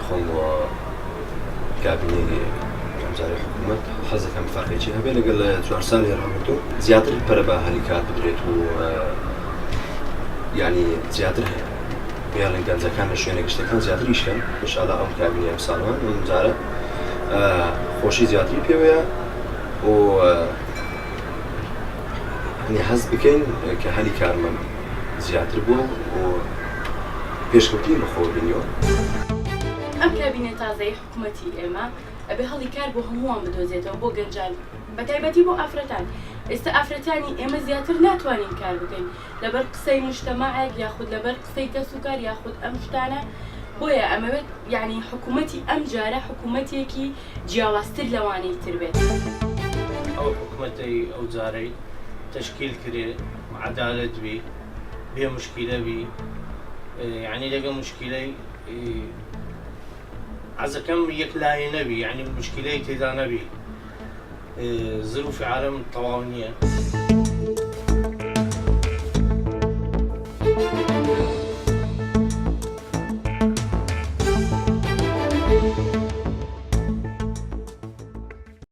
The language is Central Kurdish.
خۆم کابینەی ئەمجاری حکوومەت حەزەکەم فەرقێکی هەبێ لەگەڵ 4 ساڵی ڕابردوو زیاتر پەرە بە هەلیکات بدرێت و یعنی زیاتر بێڵین گەنجەکان لە شوێنە گشتەکان زیاتر ئیشکەن ئینشاڵڵا ئەم کابینەی ئەم ساڵمان ئەم جارە خۆشی زیاتری پێوەیە و حەز بکەین کە هەلی کارمان زیاتر بووە و پێشکەوتی بەخۆ بینیەوە. ئەم کابینە تازەی حکوومەتی ئێمە ئەبێ هەڵی کار بۆ هەمووان بدۆزێتەوە بۆ گەنجان بە تایبەتی بۆ ئافرەتان. ئێستا ئافرەتانی ئێمە زیاتر ناتوانین کار بکەین لەبەر قسەی مجتەماعێک یاخود لەبەر قسەی دەست و کار یاخود ئەم شتانە بۆیە ئەمەوێت یعنی حکوومەتی ئەم جارە حکوومەتێکی جیاوازتر لەوانەی تر بێت. ئەو حکوومەتەی ئەو جارەی تشکیل کرێ عەدالەت بی بێ مشکیلە بی یعنی لەگە مشکیلەی عەزەکەم یەکلایە نەبی یعنی مشکلەی تێدا نەبی ظروفی عالەم تەواو نییە.